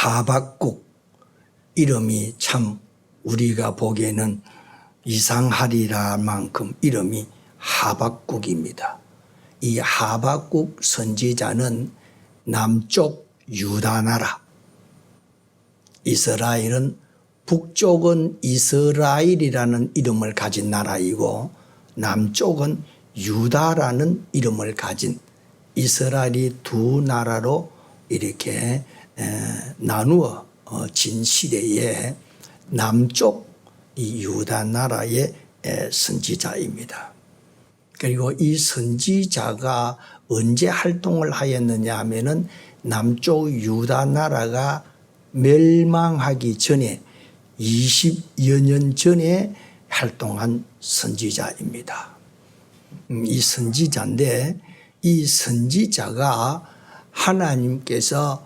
하박국 이름이 참 우리가 보기에는 이상하리라 만큼 이름이 하박국입니다. 이 하박국 선지자는 남쪽 유다 나라, 이스라엘은 북쪽은 이스라엘이라는 이름을 가진 나라이고 남쪽은 유다라는 이름을 가진 이스라엘이 두 나라로 이렇게 나누어 진 시대에 남쪽 이 유다 나라의 선지자입니다. 그리고 이 선지자가 언제 활동을 하였느냐 하면은 남쪽 유다 나라가 멸망하기 전에 20여 년 전에 활동한 선지자입니다. 이 선지자인데 이 선지자가 하나님께서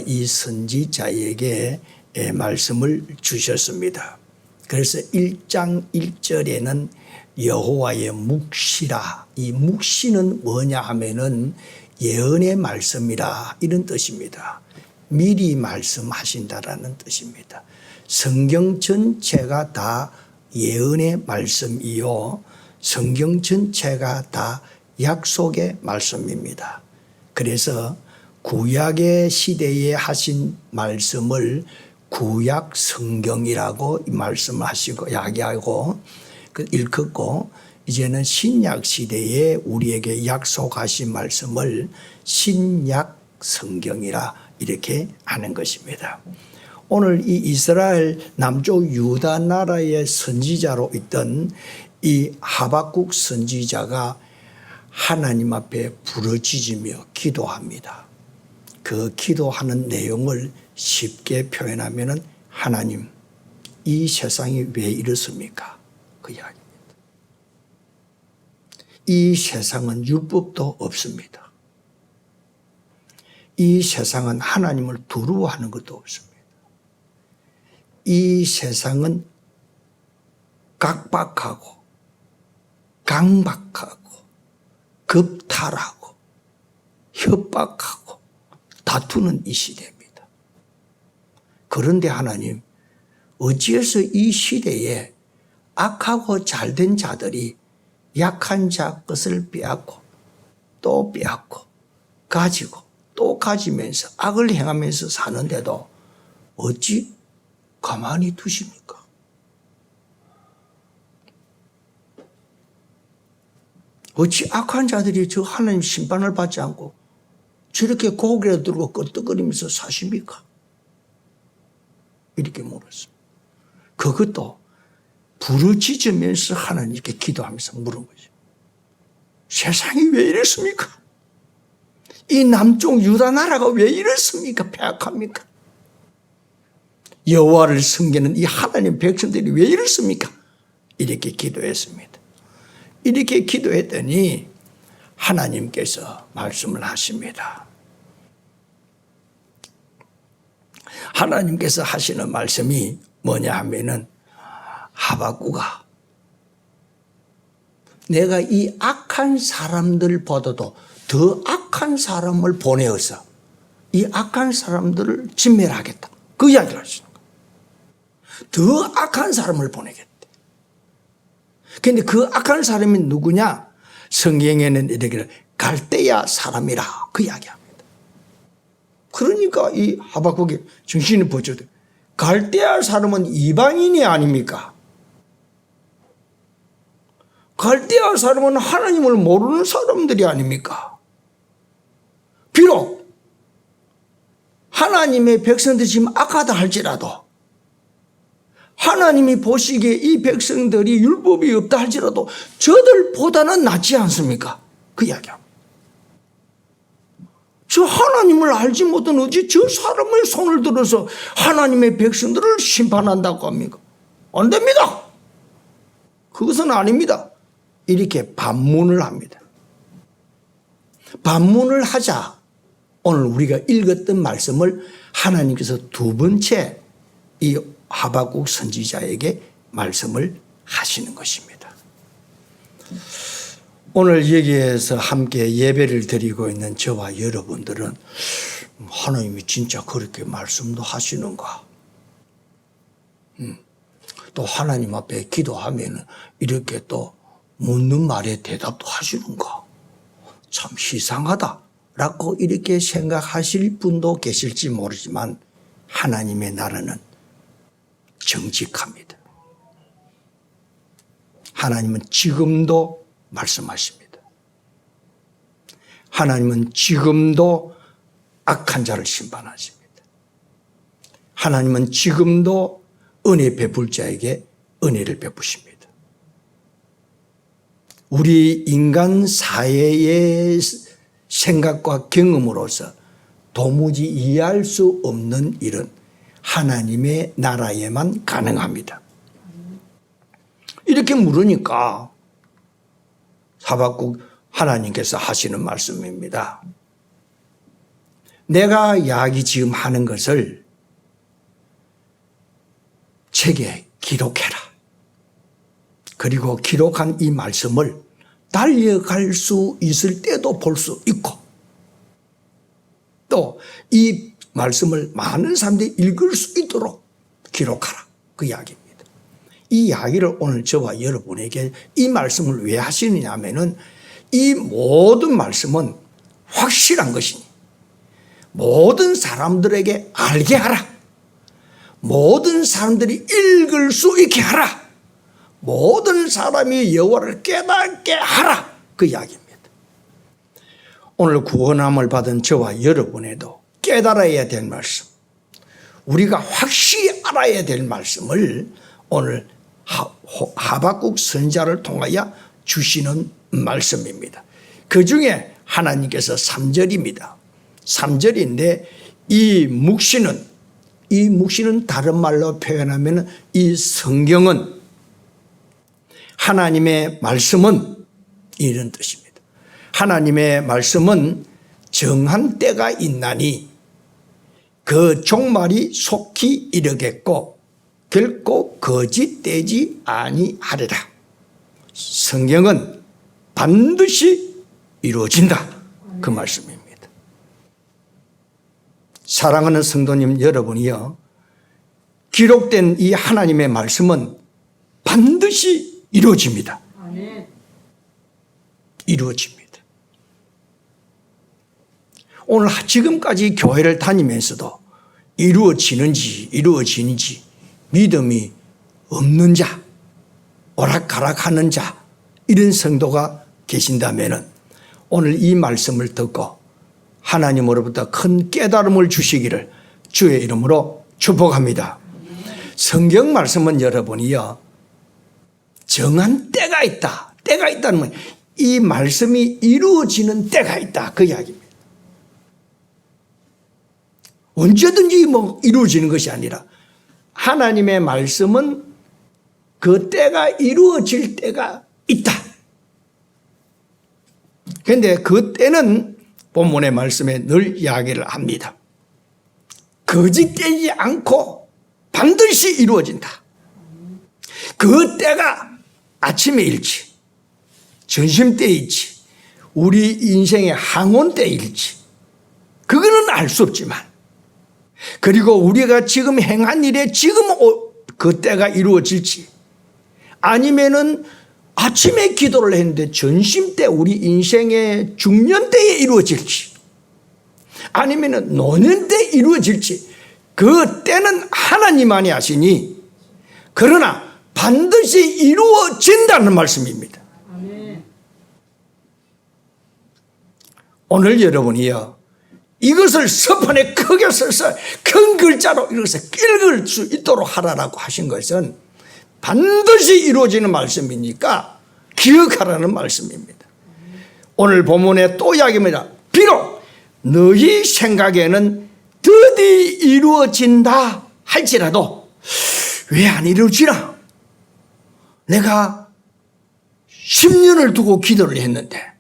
이 선지자에게 말씀을 주셨습니다. 그래서 1장 1절에는 여호와의 묵시라. 이 묵시는 뭐냐 하면은 예언의 말씀이라 이런 뜻입니다. 미리 말씀하신다라는 뜻입니다. 성경 전체가 다 예언의 말씀이요. 성경 전체가 다 약속의 말씀입니다. 그래서 구약의 시대에 하신 말씀을 구약 성경이라고 말씀하시고 이야기하고 일컫고 이제는 신약 시대에 우리에게 약속하신 말씀을 신약 성경이라 이렇게 하는 것입니다. 오늘 이 이스라엘 남쪽 유다 나라의 선지자로 있던 이 하박국 선지자가 하나님 앞에 부르짖으며 기도합니다. 그 기도하는 내용을 쉽게 표현하면은 하나님, 이 세상이 왜 이렇습니까? 그 이야기입니다. 이 세상은 율법도 없습니다. 이 세상은 하나님을 두려워하는 것도 없습니다. 이 세상은 각박하고 강박하고 겁탈하고 협박하고 다투는 이 시대입니다. 그런데 하나님, 어찌해서 이 시대에 악하고 잘된 자들이 약한 자 것을 빼앗고 또 빼앗고 가지고 또 가지면서 악을 행하면서 사는데도 어찌 가만히 두십니까? 어찌 악한 자들이 저 하나님 심판을 받지 않고 저렇게 고개를 들고 끄떡거리면서 사십니까? 이렇게 물었습니다. 그것도 부르짖으면서 하나님께 기도하면서 물은 거죠. 세상이 왜 이랬습니까? 이 남쪽 유다 나라가 왜 이랬습니까? 폐악합니까? 여호와를 섬기는 이 하나님 백성들이 왜 이랬습니까? 이렇게 기도했습니다. 이렇게 기도했더니 하나님께서 말씀을 하십니다. 하나님께서 하시는 말씀이 뭐냐 하면은 하박국아, 내가 이 악한 사람들보다도 더 악한 사람을 보내어서 이 악한 사람들을 진멸하겠다. 그 이야기를 하시는 거예요. 더 악한 사람을 보내겠다. 그런데 그 악한 사람이 누구냐? 성경에는 이렇게 갈대아 사람이라 그 이야기합니다. 그러니까 이 하박국이 정신이 번쩍 갈대아 사람은 이방인이 아닙니까? 갈대아 사람은 하나님을 모르는 사람들이 아닙니까? 비록 하나님의 백성들이 지금 악하다 할지라도 하나님이 보시기에 이 백성들이 율법이 없다 할지라도 저들보다는 낫지 않습니까? 그 이야기합니다. 저 하나님을 알지 못한 어찌 저 사람의 손을 들어서 하나님의 백성들을 심판한다고 합니까? 안 됩니다. 그것은 아닙니다. 이렇게 반문을 합니다. 반문을 하자 오늘 우리가 읽었던 말씀을 하나님께서 두 번째 이 하박국 선지자에게 말씀을 하시는 것입니다. 오늘 여기에서 함께 예배를 드리고 있는 저와 여러분들은 하나님이 진짜 그렇게 말씀도 하시는가? 또 하나님 앞에 기도하면 이렇게 또 묻는 말에 대답도 하시는가? 참 이상하다라고 이렇게 생각하실 분도 계실지 모르지만 하나님의 나라는 정직합니다. 하나님은 지금도 말씀하십니다. 하나님은 지금도 악한 자를 심판하십니다. 하나님은 지금도 은혜 베풀 자에게 은혜를 베푸십니다. 우리 인간 사회의 생각과 경험으로서 도무지 이해할 수 없는 일은 하나님의 나라에만 가능합니다. 이렇게 물으니까 하박국 하나님께서 하시는 말씀입니다. 내가 이야기 지금 하는 것을 책에 기록해라. 그리고 기록한 이 말씀을 달려갈 수 있을 때도 볼 수 있고 또 이 말씀을 많은 사람들이 읽을 수 있도록 기록하라. 그 이야기입니다. 이 이야기를 오늘 저와 여러분에게 이 말씀을 왜 하시느냐 하면은 이 모든 말씀은 확실한 것이니 모든 사람들에게 알게 하라. 모든 사람들이 읽을 수 있게 하라. 모든 사람이 여호와를 깨닫게 하라. 그 이야기입니다. 오늘 구원함을 받은 저와 여러분에도 깨달아야 될 말씀, 우리가 확실히 알아야 될 말씀을 오늘 하박국 선지자를 통하여 주시는 말씀입니다. 그 중에 하나님께서 3절입니다. 3절인데 이 묵시는 다른 말로 표현하면 이 성경은 하나님의 말씀은 이런 뜻입니다. 하나님의 말씀은 정한 때가 있나니 그 종말이 속히 이르겠고 결코 거짓되지 아니하리라. 성경은 반드시 이루어진다. 그 말씀입니다. 사랑하는 성도님 여러분이요, 기록된 이 하나님의 말씀은 반드시 이루어집니다. 이루어집니다. 오늘 지금까지 교회를 다니면서도 이루어지는지 믿음이 없는 자, 오락가락하는 자, 이런 성도가 계신다면 오늘 이 말씀을 듣고 하나님으로부터 큰 깨달음을 주시기를 주의 이름으로 축복합니다. 성경 말씀은 여러분이요, 정한 때가 있다. 때가 있다는 건 이 말씀이 이루어지는 때가 있다. 그 이야기입니다. 언제든지 이루어지는 것이 아니라 하나님의 말씀은 그 때가 이루어질 때가 있다. 그런데 그 때는 본문의 말씀에 늘 이야기를 합니다. 거짓되지 않고 반드시 이루어진다. 그 때가 아침에일지 점심때일지 우리 인생의 항온때일지 그거는 알 수 없지만, 그리고 우리가 지금 행한 일에 지금 그 때가 이루어질지, 아니면은 아침에 기도를 했는데 점심때 우리 인생의 중년때에 이루어질지, 아니면은 노년때 이루어질지, 그 때는 하나님만이 아시니, 그러나 반드시 이루어진다는 말씀입니다. 오늘 여러분이요, 이것을 서판에 크게 써서 큰 글자로 이것을 읽을 수 있도록 하라라고 하신 것은 반드시 이루어지는 말씀이니까 기억하라는 말씀입니다. 오늘 본문에 또 이야기입니다. 비록 너희 생각에는 드디 이루어진다 할지라도 왜 안 이루어지나? 내가 10년을 두고 기도를 했는데,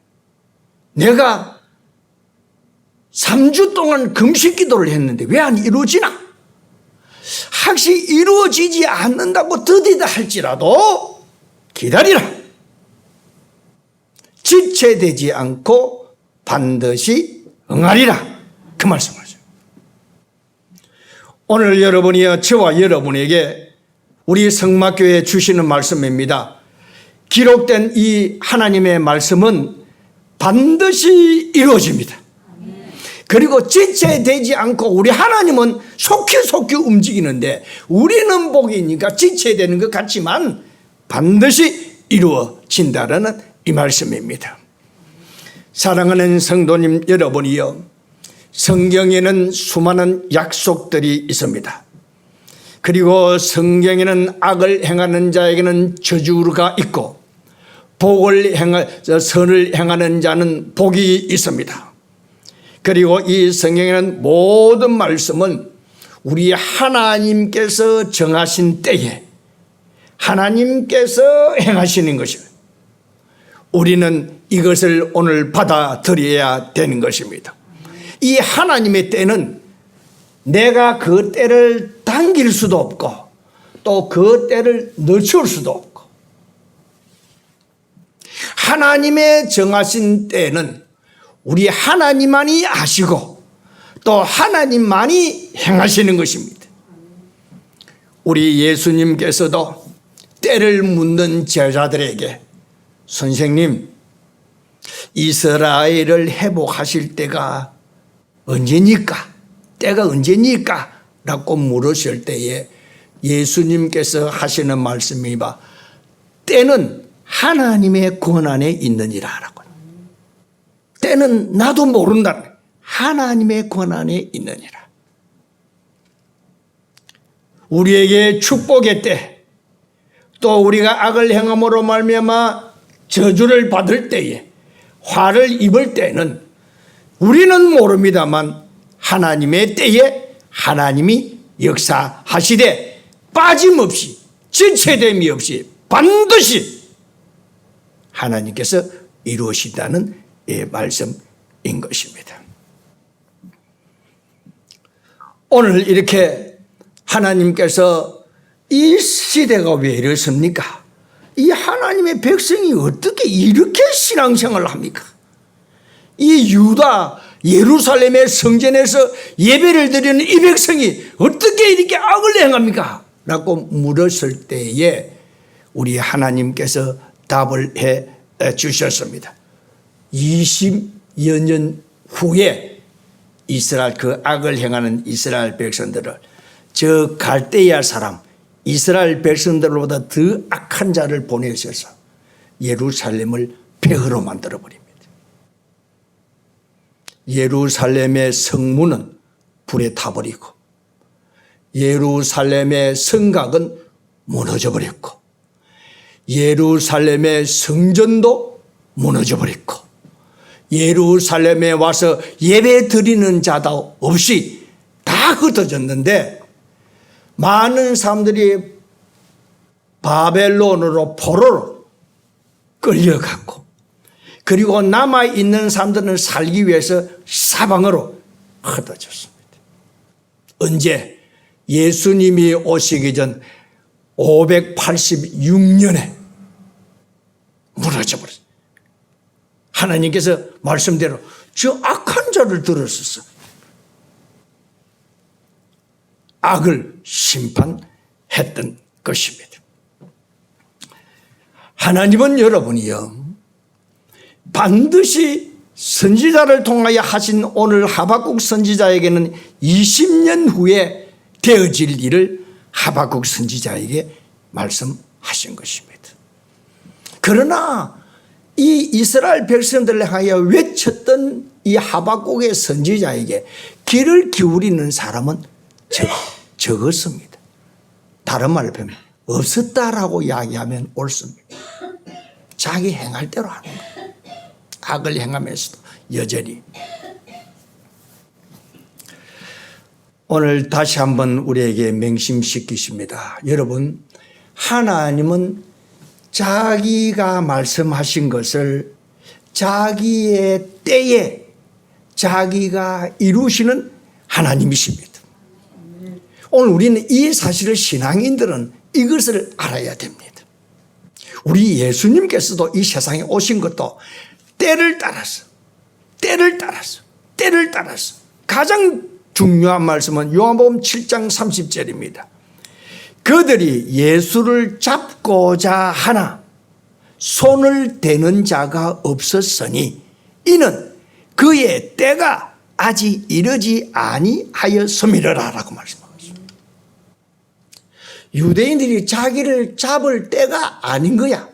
내가 3주 동안 금식 기도를 했는데 왜 안 이루어지나? 혹시 이루어지지 않는다고 더디다 할지라도 기다리라. 지체되지 않고 반드시 응하리라. 그 말씀하죠. 오늘 여러분이여 저와 여러분에게 우리 성막교회 주시는 말씀입니다. 기록된 이 하나님의 말씀은 반드시 이루어집니다. 그리고 지체되지 않고 우리 하나님은 속히 움직이는데 우리는 복이니까 지체되는 것 같지만 반드시 이루어진다라는 이 말씀입니다. 사랑하는 성도님 여러분이여, 성경에는 수많은 약속들이 있습니다. 그리고 성경에는 악을 행하는 자에게는 저주가 있고 선을 행하는 자는 복이 있습니다. 그리고 이 성경에는 모든 말씀은 우리 하나님께서 정하신 때에 하나님께서 행하시는 것입니다. 우리는 이것을 오늘 받아들여야 되는 것입니다. 이 하나님의 때는 내가 그 때를 당길 수도 없고 또 그 때를 늦출 수도 없고, 하나님의 정하신 때는 우리 하나님만이 아시고 또 하나님만이 행하시는 것입니다. 우리 예수님께서도 때를 묻는 제자들에게 선생님, 이스라엘을 회복하실 때가 언제니까? 때가 언제니까? 라고 물으실 때에 예수님께서 하시는 말씀이 때는 하나님의 권한에 있느니라 라고. 때는 나도 모른다. 하나님의 권한에 있느니라. 우리에게 축복의 때, 또 우리가 악을 행함으로 말미암아 저주를 받을 때에, 화를 입을 때는 우리는 모릅니다만 하나님의 때에 하나님이 역사하시되 빠짐없이 지체됨이 없이 반드시 하나님께서 이루어진다는 이 말씀인 것입니다. 오늘 이렇게 하나님께서 이 시대가 왜 이렇습니까? 이 하나님의 백성이 어떻게 이렇게 신앙생활을 합니까? 이 유다 예루살렘의 성전에서 예배를 드리는 이 백성이 어떻게 이렇게 악을 행합니까? 라고 물었을 때에 우리 하나님께서 답을 해 주셨습니다. 20여 년 후에 이스라엘, 그 악을 행하는 이스라엘 백성들을, 저 갈대아 사람 이스라엘 백성들보다 더 악한 자를 보내셔서 예루살렘을 폐허로 만들어버립니다. 예루살렘의 성문은 불에 타버리고 예루살렘의 성곽은 무너져 버렸고 예루살렘의 성전도 무너져 버렸고 예루살렘에 와서 예배 드리는 자도 없이 다 흩어졌는데, 많은 사람들이 바벨론으로 포로로 끌려갔고, 그리고 남아있는 사람들은 살기 위해서 사방으로 흩어졌습니다. 언제? 예수님이 오시기 전 586년에 무너져버렸어요. 하나님께서 말씀대로 저 악한 자를 들으셨어요. 악을 심판했던 것입니다. 하나님은 여러분이요, 반드시 선지자를 통하여 하신 오늘 하박국 선지자에게는 20년 후에 되어질 일을 하박국 선지자에게 말씀하신 것입니다. 그러나 이 이스라엘 백성들을 하여 외쳤던 이 하박국의 선지자에게 귀를 기울이는 사람은 적었습니다. 다른 말로 하면 없었다라고 이야기하면 옳습니다. 자기 행할 대로 하는 거예요. 악을 행하면서도 여전히. 오늘 다시 한번 우리에게 맹심시키십니다. 여러분, 하나님은 자기가 말씀하신 것을 자기의 때에 자기가 이루시는 하나님이십니다. 오늘 우리는 이 사실을, 신앙인들은 이것을 알아야 됩니다. 우리 예수님께서도 이 세상에 오신 것도 때를 따라서 가장 중요한 말씀은 요한복음 7장 30절입니다. 그들이 예수를 잡고자 하나 손을 대는 자가 없었으니 이는 그의 때가 아직 이르지 아니하였음이라라고 말씀하고 있습니다. 유대인들이 자기를 잡을 때가 아닌 거야.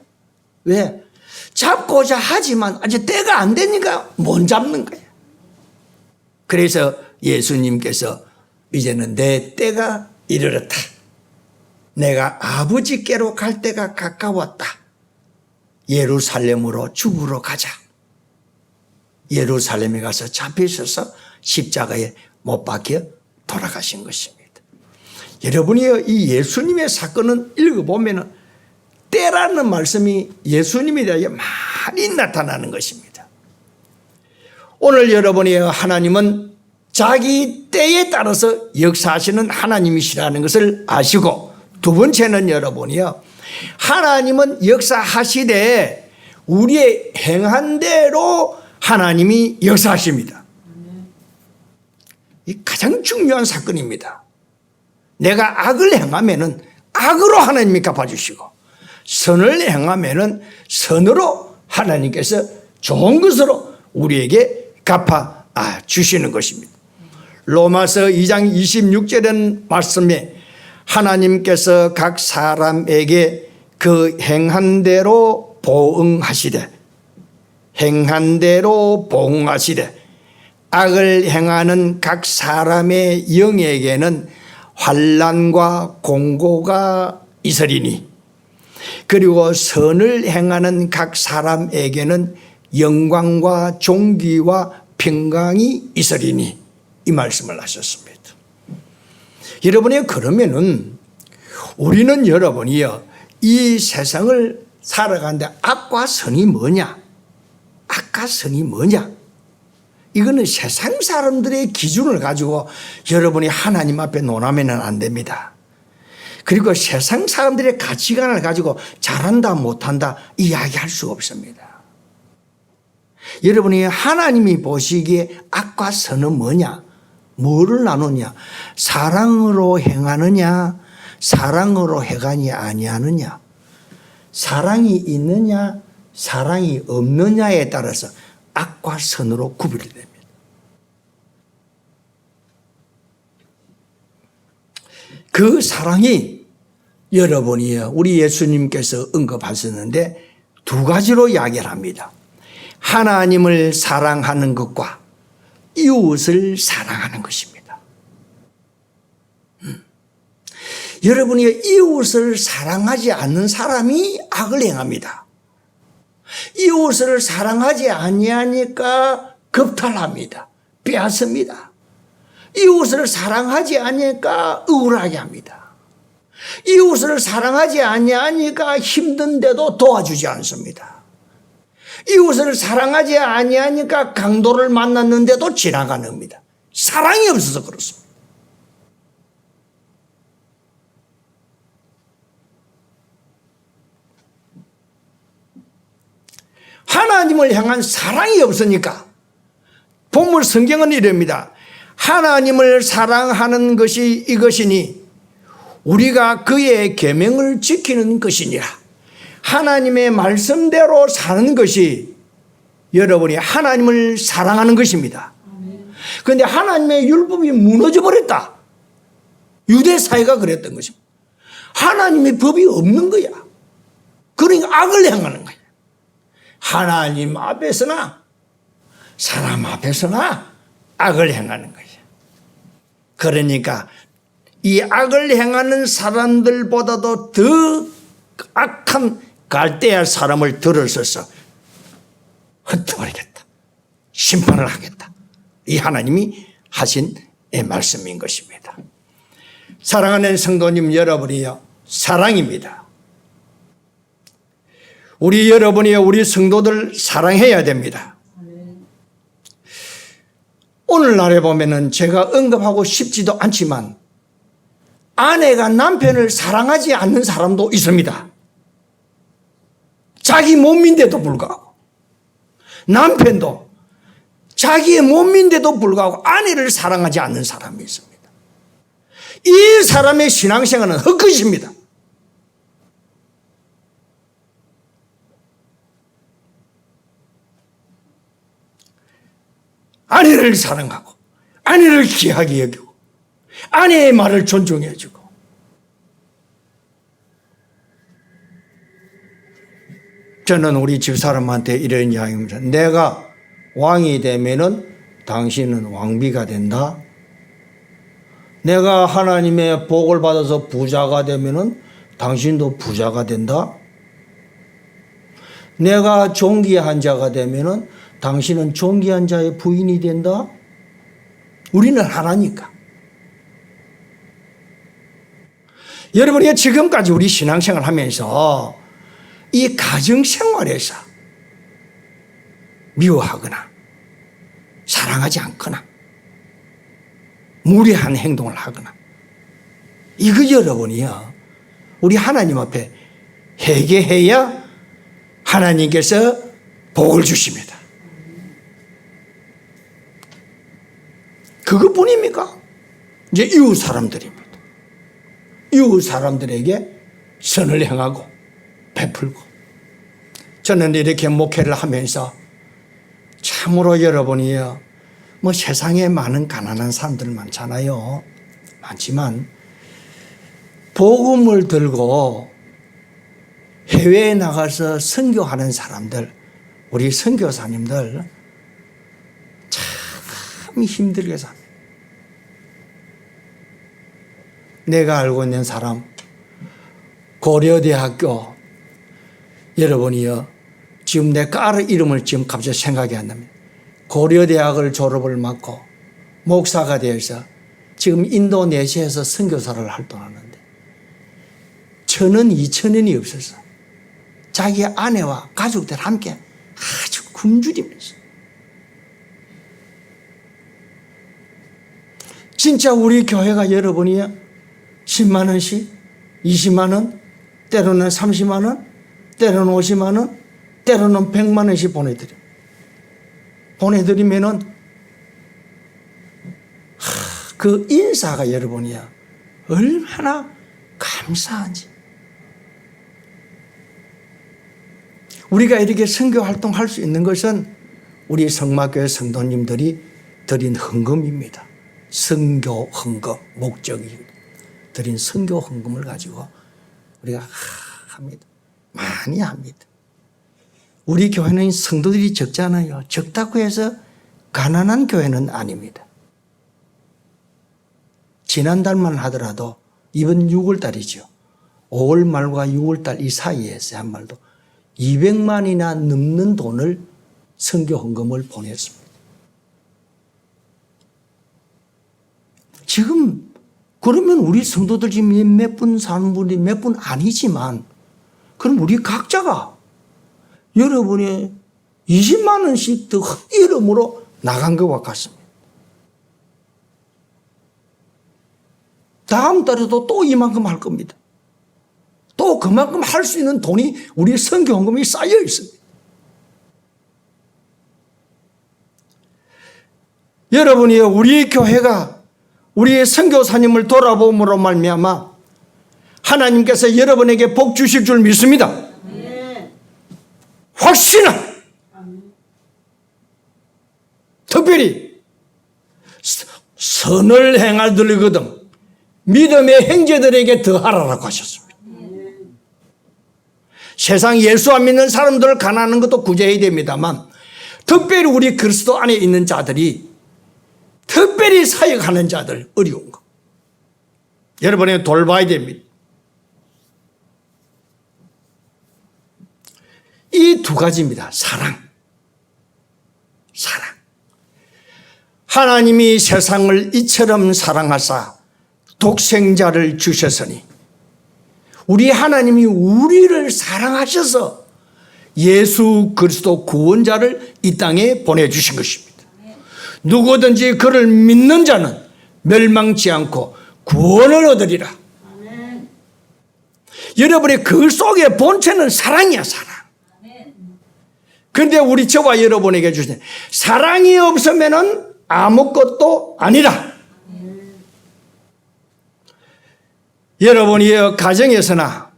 왜? 잡고자 하지만 아직 때가 안 되니까 못 잡는 거야. 그래서 예수님께서 이제는 내 때가 이르렀다. 내가 아버지께로 갈 때가 가까웠다. 예루살렘으로 죽으러 가자. 예루살렘에 가서 잡히셔서 십자가에 못 박혀 돌아가신 것입니다. 여러분이 이 예수님의 사건은 읽어보면 때라는 말씀이 예수님에 대해 많이 나타나는 것입니다. 오늘 여러분이 하나님은 자기 때에 따라서 역사하시는 하나님이시라는 것을 아시고, 두 번째는 여러분이요, 하나님은 역사하시되 우리의 행한 대로 하나님이 역사하십니다. 이 가장 중요한 사건입니다. 내가 악을 행하면은 악으로 하나님이 갚아주시고, 선을 행하면은 선으로 하나님께서 좋은 것으로 우리에게 갚아 주시는 것입니다. 로마서 2장 26절의 말씀에 하나님께서 각 사람에게 그 행한 대로 보응하시되, 행한 대로 보응하시되 악을 행하는 각 사람의 영에게는 환난과 공고가 있으리니, 그리고 선을 행하는 각 사람에게는 영광과 존귀와 평강이 있으리니, 이 말씀을 하셨습니다. 여러분이 그러면은 우리는 여러분이요, 이 세상을 살아가는데 악과 선이 뭐냐? 악과 선이 뭐냐? 이거는 세상 사람들의 기준을 가지고 여러분이 하나님 앞에 논하면 안 됩니다. 그리고 세상 사람들의 가치관을 가지고 잘한다 못한다 이야기할 수 없습니다. 여러분이 하나님이 보시기에 악과 선은 뭐냐? 뭐를 나누냐? 사랑으로 행하느냐? 사랑으로 행하니 아니하느냐? 사랑이 있느냐? 사랑이 없느냐에 따라서 악과 선으로 구별이 됩니다. 그 사랑이 여러분이요, 우리 예수님께서 언급하셨는데 두 가지로 이야기를 합니다. 하나님을 사랑하는 것과 이웃을 사랑하는 것입니다. 여러분이 이웃을 사랑하지 않는 사람이 악을 행합니다. 이웃을 사랑하지 아니하니까 겁탈합니다. 빼앗습니다. 이웃을 사랑하지 않으니까 우울하게 합니다. 이웃을 사랑하지 아니하니까 힘든데도 도와주지 않습니다. 이웃을 사랑하지 아니하니까 강도를 만났는데도 지나가는 겁니다. 사랑이 없어서 그렇습니다. 하나님을 향한 사랑이 없으니까 본문 성경은 이럽니다. 하나님을 사랑하는 것이 이것이니 우리가 그의 계명을 지키는 것이니라. 하나님의 말씀대로 사는 것이 여러분이 하나님을 사랑하는 것입니다. 그런데 하나님의 율법이 무너져 버렸다. 유대 사회가 그랬던 것입니다. 하나님의 법이 없는 거야. 그러니까 악을 행하는 거야. 하나님 앞에서나 사람 앞에서나 악을 행하는 거야. 그러니까 이 악을 행하는 사람들보다도 더 악한 갈대아 사람을 들어서서 흩어버리겠다. 심판을 하겠다. 이 하나님이 하신 말씀인 것입니다. 사랑하는 성도님 여러분이요, 사랑입니다. 우리 여러분이 우리 성도들 사랑해야 됩니다. 오늘날에 보면은 제가 언급하고 싶지도 않지만 아내가 남편을 사랑하지 않는 사람도 있습니다. 자기 몸인데도 불구하고 남편도 자기의 몸인데도 불구하고 아내를 사랑하지 않는 사람이 있습니다. 이 사람의 신앙생활은 헛것입니다. 아내를 사랑하고 아내를 귀하게 여기고 아내의 말을 존중해주고 저는 우리 집사람한테 이런 이야기입니다. 내가 왕이 되면은 당신은 왕비가 된다. 내가 하나님의 복을 받아서 부자가 되면은 당신도 부자가 된다. 내가 존귀한 자가 되면은 당신은 존귀한 자의 부인이 된다. 우리는 하나니까. 여러분이 지금까지 우리 신앙생활 하면서 이 가정생활에서 미워하거나 사랑하지 않거나 무례한 행동을 하거나 이거 여러분이요 우리 하나님 앞에 회개해야 하나님께서 복을 주십니다. 그것뿐입니까? 이제 이웃 사람들입니다. 이웃 사람들에게 선을 행하고 베풀고 저는 이렇게 목회를 하면서 참으로 여러분이요 뭐 세상에 많은 가난한 사람들 많잖아요. 많지만 복음을 들고 해외에 나가서 선교하는 사람들 우리 선교사님들 참 힘들게 삽니다. 내가 알고 있는 사람 고려대학교 여러분이요 지금 내 까르 이름을 지금 갑자기 생각이 안 납니다. 고려대학을 졸업을 맡고 목사가 되어서 지금 인도네시아에서 선교사를 활동하는데 1,000원, 2,000원이 없어서 자기 아내와 가족들 함께 아주 굶주리면서 진짜 우리 교회가 여러분이요 10만 원씩 20만 원 때로는 30만 원 때로는 50만 원 때로는 100만 원씩 보내드리면은 그 인사가 여러분이야 얼마나 감사한지. 우리가 이렇게 선교 활동할 수 있는 것은 우리 성막교회 성도님들이 드린 헌금입니다. 선교 헌금 목적이 드린 선교 헌금을 가지고 우리가 합니다. 많이 합니다. 우리 교회는 성도들이 적잖아요. 적다고 해서 가난한 교회는 아닙니다. 지난달만 하더라도 이번 6월달이죠. 5월 말과 6월달 이 사이에서 한 말도 200만이나 넘는 돈을 선교 헌금을 보냈습니다. 지금 그러면 우리 성도들 지금 몇 분 사는 분이 몇 분 아니지만 그럼 우리 각자가 여러분의 20만 원씩 더 이름으로 나간 것과 같습니다. 다음 달에도 또 이만큼 할 겁니다. 또 그만큼 할 수 있는 돈이 우리 선교 헌금이 쌓여 있습니다. 여러분이 우리 교회가 우리의 선교사님을 돌아봄으로 말미암아 하나님께서 여러분에게 복 주실 줄 믿습니다. 확신한 특별히 선을 행하들거든 믿음의 형제들에게 더하라고 하셨습니다. 세상 예수 안 믿는 사람들을 가난한 것도 구제해야 됩니다만 특별히 우리 그리스도 안에 있는 자들이 특별히 사역하는 자들 어려운 거 여러분이 돌봐야 됩니다. 이 두 가지입니다. 사랑. 하나님이 세상을 이처럼 사랑하사 독생자를 주셨으니 우리 하나님이 우리를 사랑하셔서 예수 그리스도 구원자를 이 땅에 보내주신 것입니다. 누구든지 그를 믿는 자는 멸망치 않고 구원을 얻으리라. 여러분의 그 속의 본체는 사랑이야, 사랑. 그런데 우리 저와 여러분에게 주신 사랑이 없으면은 아무것도 아니라. 여러분이 가정에서나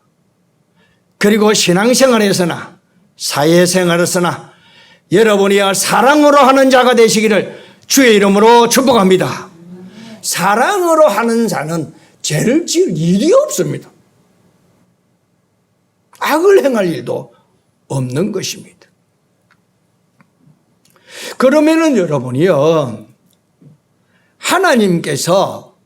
그리고 신앙생활에서나 사회생활에서나 여러분이 사랑으로 하는 자가 되시기를 주의 이름으로 축복합니다. 사랑으로 하는 자는 죄를 지을 일이 없습니다. 악을 행할 일도 없는 것입니다. 그러면은 여러분이요, 하나님께서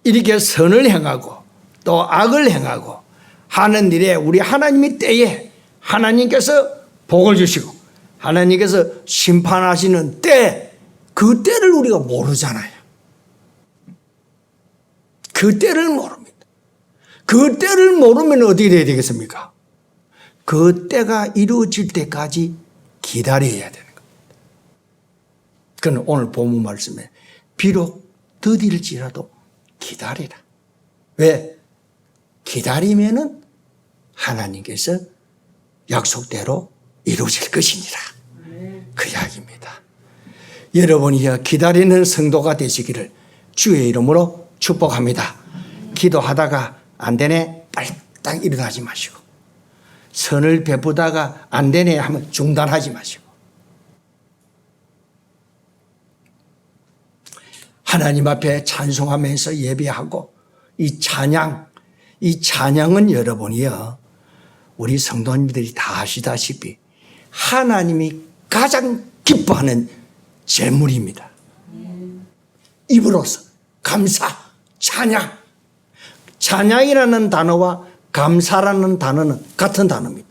이렇게 선을 행하고 또 악을 행하고 하는 일에 우리 하나님이 때에 하나님께서 복을 주시고 하나님께서 심판하시는 때, 그 때를 우리가 모르잖아요. 그 때를 모릅니다. 그 때를 모르면 어떻게 돼야 되겠습니까? 그 때가 이루어질 때까지 기다려야 되는 겁니다. 그건 오늘 본문 말씀에 비록 더딜지라도 기다리라. 왜? 기다리면은 하나님께서 약속대로 이루어질 것이니라. 그 이야기입니다. 여러분이 기다리는 성도가 되시기를 주의 이름으로 축복합니다. 기도하다가 안 되네 빨딱 일어나지 마시고, 선을 베푸다가 안 되네 하면 중단하지 마시고, 하나님 앞에 찬송하면서 예배하고, 이 찬양은 여러분이요, 우리 성도님들이 다 아시다시피 하나님이 가장 기뻐하는 제물입니다. 입으로서 감사, 찬양. 찬양이라는 단어와 감사라는 단어는 같은 단어입니다.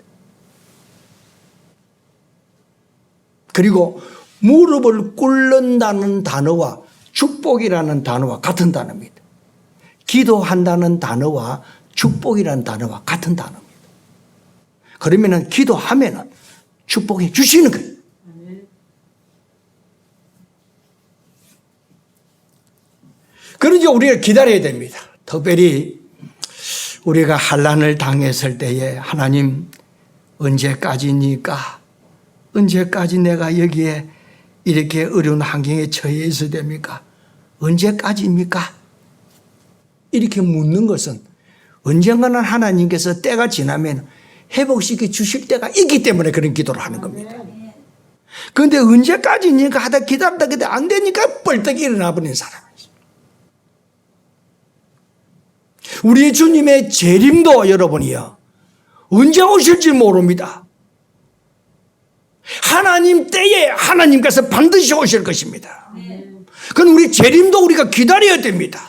그리고 무릎을 꿇는다는 단어와 축복이라는 단어와 같은 단어입니다. 기도한다는 단어와 축복이라는 단어와 같은 단어입니다. 그러면은 기도하면은 축복해 주시는 거예요. 그러니까 우리가 기다려야 됩니다. 특별히 우리가 환난을 당했을 때에 하나님 언제까지니까? 언제까지 내가 여기에 이렇게 어려운 환경에 처해 있어야 됩니까? 언제까지입니까? 이렇게 묻는 것은 언젠가는 하나님께서 때가 지나면 회복시켜 주실 때가 있기 때문에 그런 기도를 하는 겁니다. 그런데 언제까지니까 하다 기다리다 안 되니까 벌떡 일어나 버린 사람이죠. 우리 주님의 재림도 여러분이요, 언제 오실지 모릅니다. 하나님 때에 하나님께서 반드시 오실 것입니다. 그건 우리 재림도 우리가 기다려야 됩니다.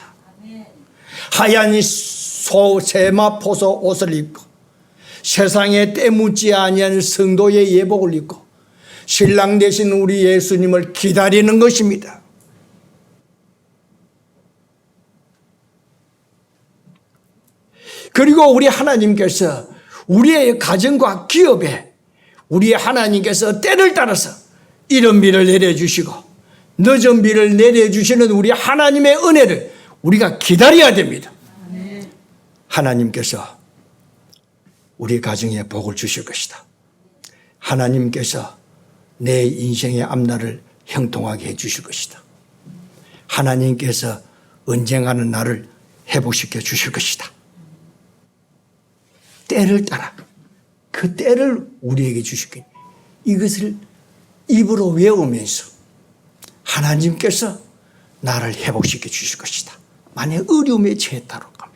하얀 세마포소 옷을 입고 세상에 때묻지 아니한 성도의 예복을 입고 신랑 되신 우리 예수님을 기다리는 것입니다. 그리고 우리 하나님께서 우리의 가정과 기업에 우리 하나님께서 때를 따라서 이른 비를 내려주시고 늦은 비를 내려주시는 우리 하나님의 은혜를 우리가 기다려야 됩니다. 하나님께서 우리 가정에 복을 주실 것이다. 하나님께서 내 인생의 앞날을 형통하게 해 주실 것이다. 하나님께서 언젠가는 나를 회복시켜 주실 것이다. 때를 따라 그 때를 우리에게 주실 거예요. 이것을 입으로 외우면서 하나님께서 나를 회복시켜 주실 것이다. 만약 어려움에 처했다고 하면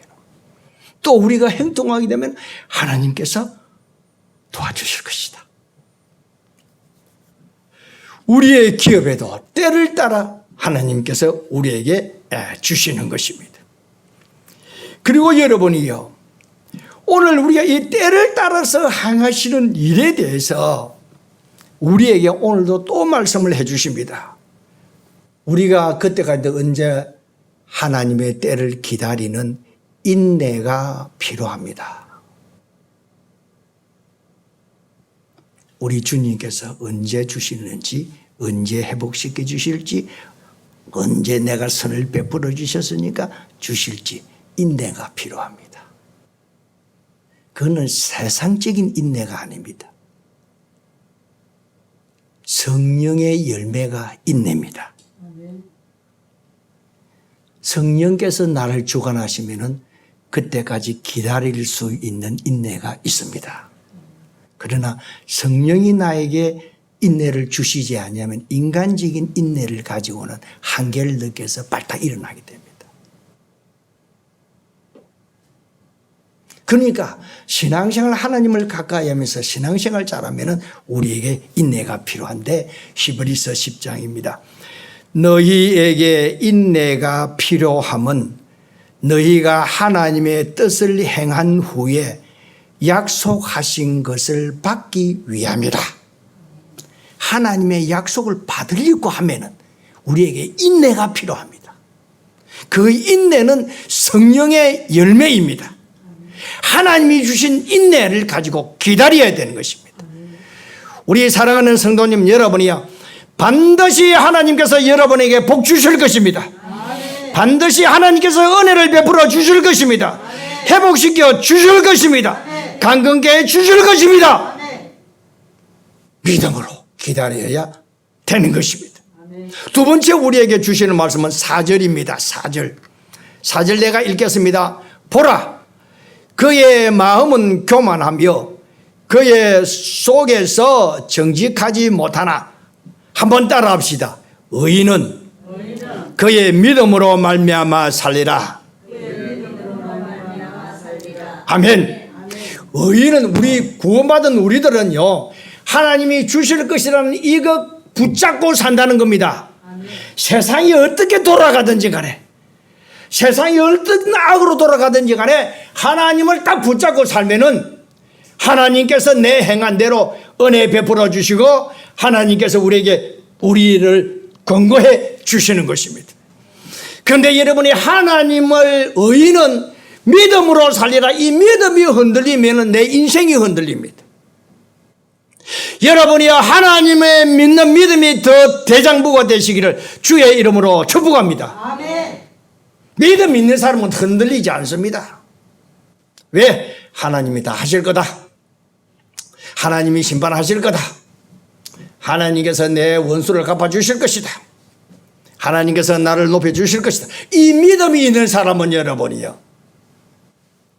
또 우리가 행동하게 되면 하나님께서 도와주실 것이다. 우리의 기업에도 때를 따라 하나님께서 우리에게 주시는 것입니다. 그리고 여러분이요, 오늘 우리가 이 때를 따라서 행하시는 일에 대해서 우리에게 오늘도 또 말씀을 해 주십니다. 우리가 그때까지 언제 하나님의 때를 기다리는 인내가 필요합니다. 우리 주님께서 언제 주시는지, 언제 회복시켜 주실지, 언제 내가 선을 베풀어 주셨으니까 주실지 인내가 필요합니다. 그거는 세상적인 인내가 아닙니다. 성령의 열매가 인내입니다. 성령께서 나를 주관하시면은 그때까지 기다릴 수 있는 인내가 있습니다. 그러나 성령이 나에게 인내를 주시지 않으면 인간적인 인내를 가지고는 한계를 느껴서 빨딱 일어나게 됩니다. 그러니까 신앙생활 하나님을 가까이 하면서 신앙생활 잘하면 우리에게 인내가 필요한데 히브리서 10장입니다. 너희에게 인내가 필요함은 너희가 하나님의 뜻을 행한 후에 약속하신 것을 받기 위함이라. 하나님의 약속을 받으려고 하면은 우리에게 인내가 필요합니다. 그 인내는 성령의 열매입니다. 하나님이 주신 인내를 가지고 기다려야 되는 것입니다. 우리 사랑하는 성도님 여러분이요, 반드시 하나님께서 여러분에게 복 주실 것입니다. 반드시 하나님께서 은혜를 베풀어 주실 것입니다. 회복시켜 주실 것입니다. 강건케 해 주실 것입니다. 믿음으로 기다려야 되는 것입니다. 두 번째 우리에게 주시는 말씀은 4절입니다. 4절 내가 읽겠습니다. 보라, 그의 마음은 교만하며 그의 속에서 정직하지 못하나. 한번 따라합시다. 의인은 그의 믿음으로 말미암아 살리라. 아멘. 의인은, 우리 구원받은 우리들은요, 하나님이 주실 것이라는 이것 붙잡고 산다는 겁니다. 세상이 어떻게 돌아가든지 간에, 세상이 어떤 악으로 돌아가든지 간에 하나님을 딱 붙잡고 살면은 하나님께서 내 행한 대로 은혜 베풀어 주시고 하나님께서 우리를 권고해 주시는 것입니다. 그런데 여러분이 하나님을, 의인은 믿음으로 살리라. 이 믿음이 흔들리면 내 인생이 흔들립니다. 여러분이 하나님의 믿는 믿음이 더 대장부가 되시기를 주의 이름으로 축복합니다. 아멘. 믿음 있는 사람은 흔들리지 않습니다. 왜? 하나님이 다 하실 거다. 하나님이 심판하실 거다. 하나님께서 내 원수를 갚아주실 것이다. 하나님께서 나를 높여주실 것이다. 이 믿음이 있는 사람은 여러분이요,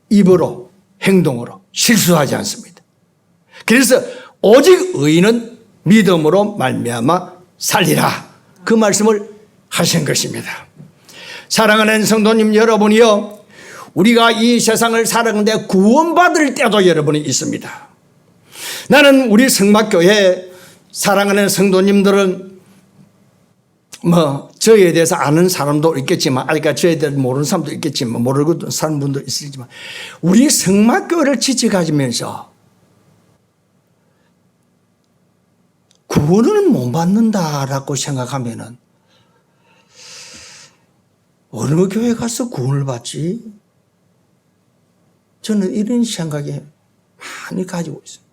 입으로 행동으로 실수하지 않습니다. 그래서 오직 의인은 믿음으로 말미암아 살리라. 그 말씀을 하신 것입니다. 사랑하는 성도님 여러분이요, 우리가 이 세상을 살아가는데 구원받을 때도 여러분이 있습니다. 나는 우리 성막교회 사랑하는 성도님들은 저에 대해서 아는 사람도 있겠지만, 그러니까 저에 대해서 모르는 사람도 있겠지만, 모르고 사는 분도 있겠지만, 우리 성막교회를 지켜가면서 구원을 못 받는다라고 생각하면은 어느 교회 가서 구원을 받지? 저는 이런 생각에 많이 가지고 있습니다.